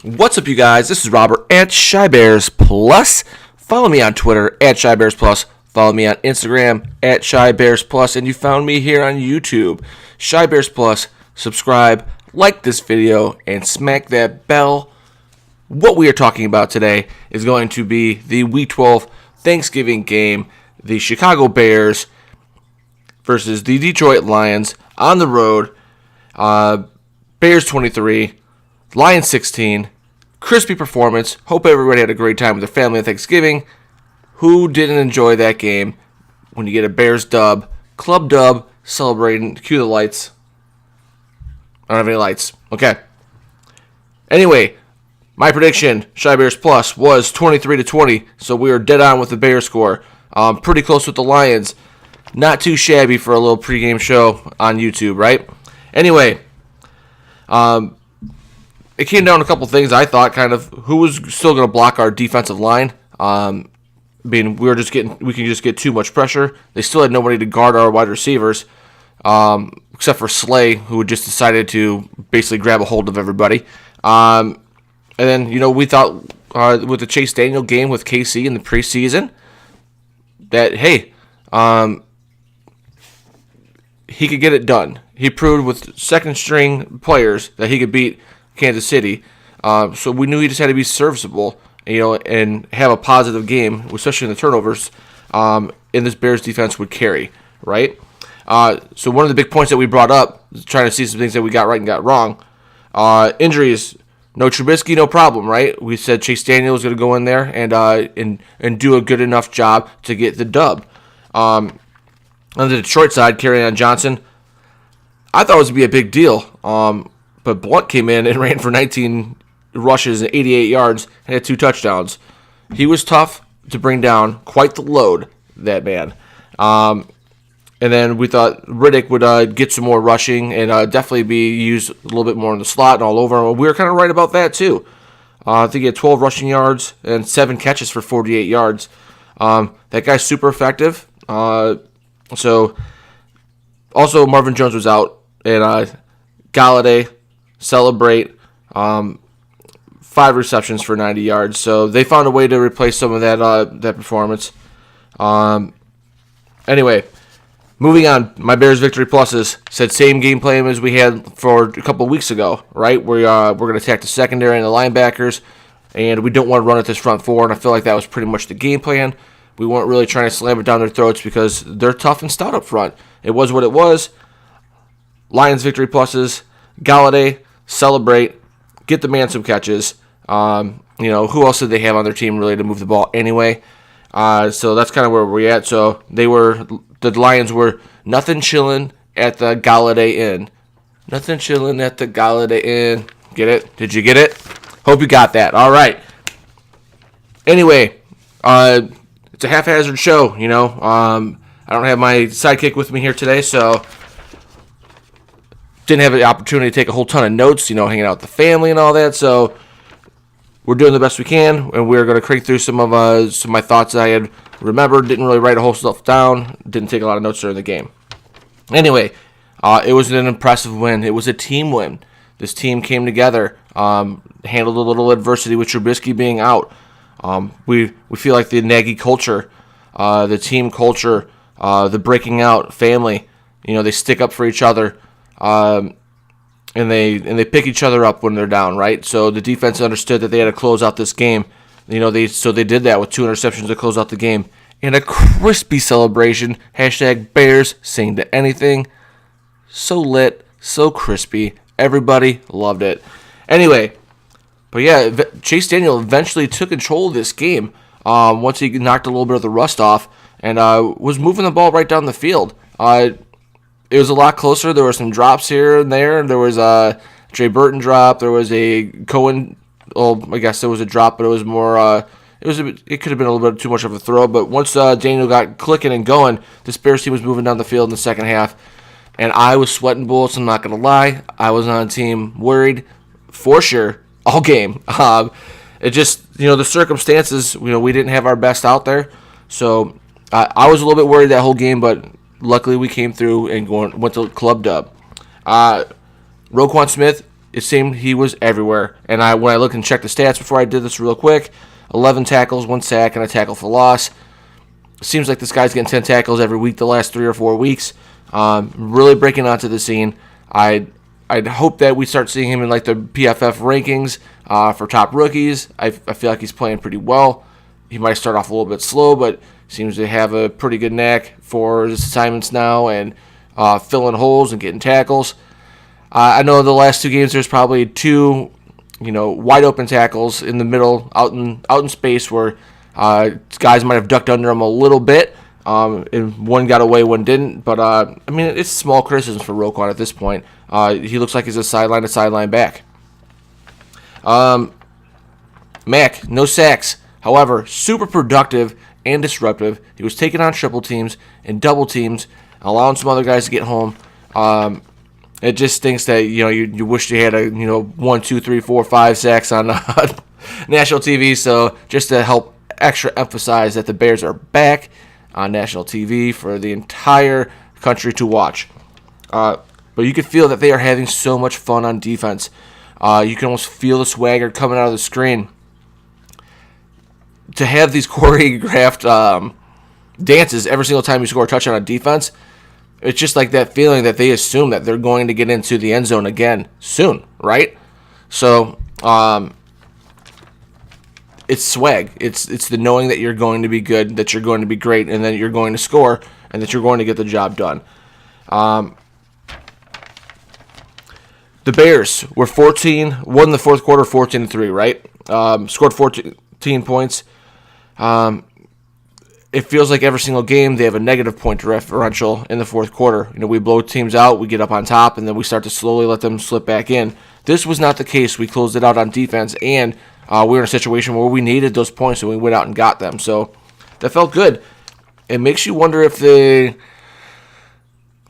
What's up, you guys? This is Robert at Shy Bears Plus. Follow me on Twitter at Shy Bears Plus. Follow me on Instagram at Shy Bears Plus. And you found me here on YouTube, Shy Bears Plus. Subscribe, like this video, and smack that bell. What we are talking about today is going to be the Week 12 Thanksgiving game, the Chicago Bears versus the Detroit Lions on the road. Bears 23, Lions 16. Crispy performance. Hope everybody had a great time with their family on Thanksgiving. Who didn't enjoy that game? When you get a Bears dub, club dub, celebrating, cue the lights. I don't have any lights. Okay. Anyway, my prediction, Shy Bears Plus, was 23-20, so we were dead on with the Bears score. Pretty close with the Lions. Not too shabby for a little pregame show on YouTube, right? Anyway, it came down to a couple things. I thought kind of who was still going to block our defensive line. We can just get too much pressure. They still had nobody to guard our wide receivers, except for Slay, who just decided to basically grab a hold of everybody. And then we thought with the Chase Daniel game with KC in the preseason that he could get it done. He proved with second string players that he could beat Kansas City, so we knew he just had to be serviceable, and have a positive game, especially in the turnovers. In this Bears defense would carry, right? So one of the big points that we brought up, trying to see some things that we got right and got wrong. Injuries, no Trubisky, no problem, right? We said Chase Daniel was going to go in there and do a good enough job to get the dub. On the Detroit side, Kerryon Johnson, I thought it was going to be a big deal. But Blunt came in and ran for 19 rushes and 88 yards and had 2 touchdowns. He was tough to bring down, quite the load, that man. And then we thought Riddick would get some more rushing and definitely be used a little bit more in the slot and all over. We were kind of right about that too. I think he had 12 rushing yards and 7 catches for 48 yards. That guy's super effective. So also Marvin Jones was out, and Holliday, Celebrate, 5 receptions for 90 yards. So they found a way to replace some of that performance. Anyway, moving on. My Bears victory pluses said same game plan as we had for a couple of weeks ago, right? We're going to attack the secondary and the linebackers, and we don't want to run at this front four. And I feel like that was pretty much the game plan. We weren't really trying to slam it down their throats because they're tough and stout up front. It was what it was. Lions victory pluses. Holliday, Celebrate, get the man some catches. Who else did they have on their team really to move the ball anyway? So that's kind of where we're at. So the Lions were nothing chilling at the Holliday Inn. Nothing chilling at the Holliday Inn. Get it? Did you get it? Hope you got that. All right. Anyway, it's a haphazard show, I don't have my sidekick with me here today, so didn't have the opportunity to take a whole ton of notes, hanging out with the family and all that. So we're doing the best we can, and we're going to crank through some of my thoughts that I had remembered. Didn't really write a whole stuff down. Didn't take a lot of notes during the game. Anyway, it was an impressive win. It was a team win. This team came together, handled a little adversity with Trubisky being out. We feel like the Nagy culture, the team culture, the breaking out family, they stick up for each other. And they pick each other up when they're down, right? So the defense understood that they had to close out this game. They did that with 2 interceptions to close out the game. And a crispy celebration. #Bears sing to anything. So lit, so crispy. Everybody loved it. Anyway, but yeah, Chase Daniel eventually took control of this game once he knocked a little bit of the rust off and was moving the ball right down the field. It was a lot closer. There were some drops here and there. There was a Trey Burton drop. There was a Cohen. Well, I guess there was a drop, but it was more. It could have been a little bit too much of a throw. But once Daniel got clicking and going, this Bears team was moving down the field in the second half, and I was sweating bullets. I'm not gonna lie. I was on a team worried for sure all game. It just the circumstances. We didn't have our best out there, so I was a little bit worried that whole game, but luckily we came through and went to club dub. Roquan Smith, it seemed he was everywhere. And when I looked and checked the stats before I did this real quick, 11 tackles, 1 sack, and a tackle for loss. It seems like this guy's getting 10 tackles every week the last 3 or 4 weeks. Really breaking onto the scene. I'd hope that we start seeing him in like the PFF rankings for top rookies. I feel like he's playing pretty well. He might start off a little bit slow, but seems to have a pretty good knack for his assignments now and filling holes and getting tackles. I know the last 2 games there's probably 2, wide open tackles in the middle, out in space where guys might have ducked under him a little bit. And one got away, one didn't. But it's small criticisms for Roquan at this point. He looks like he's a sideline to sideline back. Mac, no sacks. However, super productive and disruptive. He was taking on triple teams and double teams, allowing some other guys to get home. It just stinks that you wish you had 1, 2, 3, 4, 5 sacks on national TV. So just to help extra emphasize that the Bears are back on national TV for the entire country to watch. But you could feel that they are having so much fun on defense. You can almost feel the swagger coming out of the screen. To have these choreographed dances every single time you score a touchdown on defense, it's just like that feeling that they assume that they're going to get into the end zone again soon, right? So it's swag. It's the knowing that you're going to be good, that you're going to be great, and that you're going to score, and that you're going to get the job done. The Bears were won the fourth quarter 14-3, right? Scored 14 points. It feels like every single game they have a negative point differential in the fourth quarter. We blow teams out, we get up on top, and then we start to slowly let them slip back in. This was not the case. We closed it out on defense, and we were in a situation where we needed those points, and we went out and got them. So that felt good. It makes you wonder if the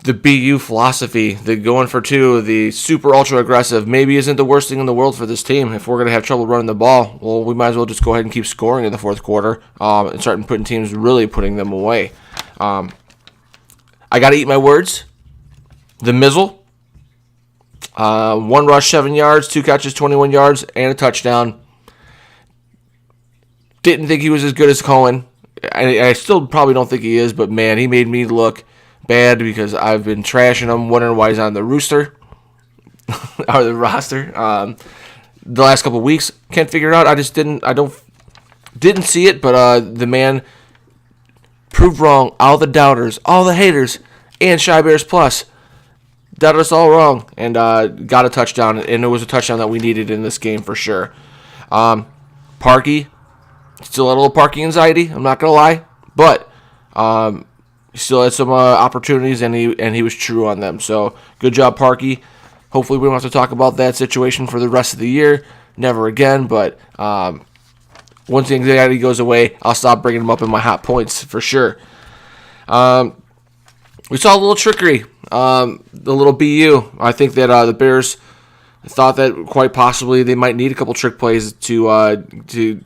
BU philosophy, the going for 2, the super ultra aggressive, maybe isn't the worst thing in the world for this team. If we're going to have trouble running the ball, well, we might as well just go ahead and keep scoring in the fourth quarter and start putting teams really putting them away. I got to eat my words. The Mizzle, 1 rush, 7 yards, 2 catches, 21 yards, and a touchdown. Didn't think he was as good as Cohen. I still probably don't think he is, but man, he made me look bad because I've been trashing him, wondering why he's on the rooster or the roster. The last couple of weeks, can't figure it out. I didn't see it, but the man proved wrong. All the doubters, all the haters, and Shy Bears Plus doubted us all wrong and got a touchdown, and it was a touchdown that we needed in this game for sure. Parkey, still had a little Parkey anxiety. I'm not gonna lie, but he still had some opportunities, and he was true on them. So good job, Parkey. Hopefully we don't have to talk about that situation for the rest of the year. Never again, but once the anxiety goes away, I'll stop bringing him up in my hot points for sure. We saw a little trickery, the little BU. I think that the Bears thought that quite possibly they might need a couple trick plays to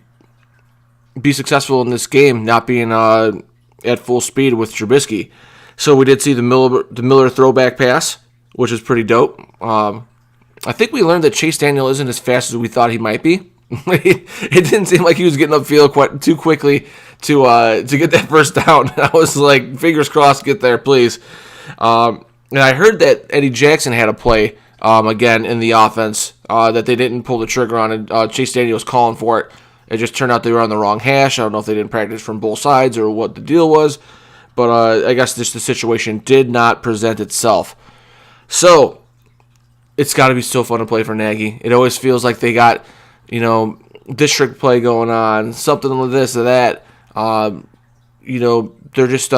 be successful in this game, not being at full speed with Trubisky. So we did see the Miller throwback pass, which is pretty dope. I think we learned that Chase Daniel isn't as fast as we thought he might be. It didn't seem like he was getting upfield quite too quickly to get that first down. I was like, fingers crossed, get there, please. And I heard that Eddie Jackson had a play again in the offense that they didn't pull the trigger on, and Chase Daniel was calling for it. It just turned out they were on the wrong hash. I don't know if they didn't practice from both sides or what the deal was, but I guess just the situation did not present itself. So it's got to be so fun to play for Nagy. It always feels like they got, district play going on, something like this or that. they're just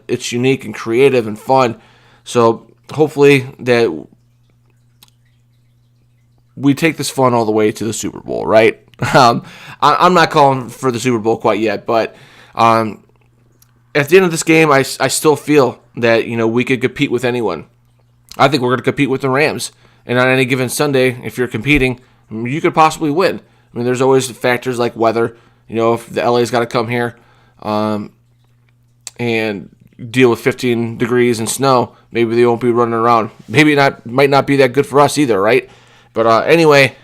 it's unique and creative and fun. So hopefully that we take this fun all the way to the Super Bowl, right? I'm not calling for the Super Bowl quite yet, but at the end of this game, I still feel that we could compete with anyone. I think we're going to compete with the Rams, and on any given Sunday, if you're competing, you could possibly win. I mean, there's always factors like weather. If the LA's got to come here and deal with 15 degrees and snow, maybe they won't be running around. Maybe might not be that good for us either, right? But anyway,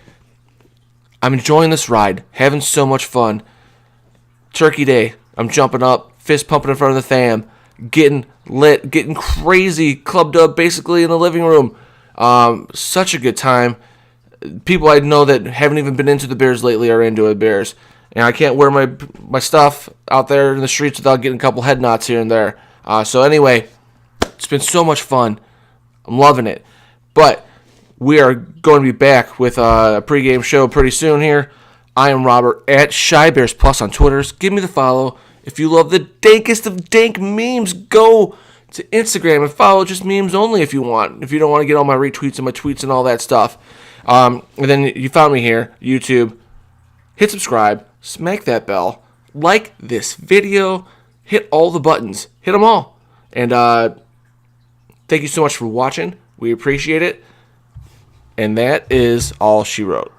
I'm enjoying this ride, having so much fun. Turkey Day, I'm jumping up, fist pumping in front of the fam, getting lit, getting crazy, clubbed up basically in the living room. Such a good time. People I know that haven't even been into the Bears lately are into the Bears. And I can't wear my stuff out there in the streets without getting a couple head knots here and there. So anyway, it's been so much fun. I'm loving it. But we are going to be back with a pregame show pretty soon here. I am Robert at Shy Bears Plus on Twitter. Give me the follow. If you love the dankest of dank memes, go to Instagram and follow just memes only if you want. If you don't want to get all my retweets and my tweets and all that stuff. And then you found me here, YouTube. Hit subscribe. Smack that bell. Like this video. Hit all the buttons. Hit them all. And thank you so much for watching. We appreciate it. And that is all she wrote.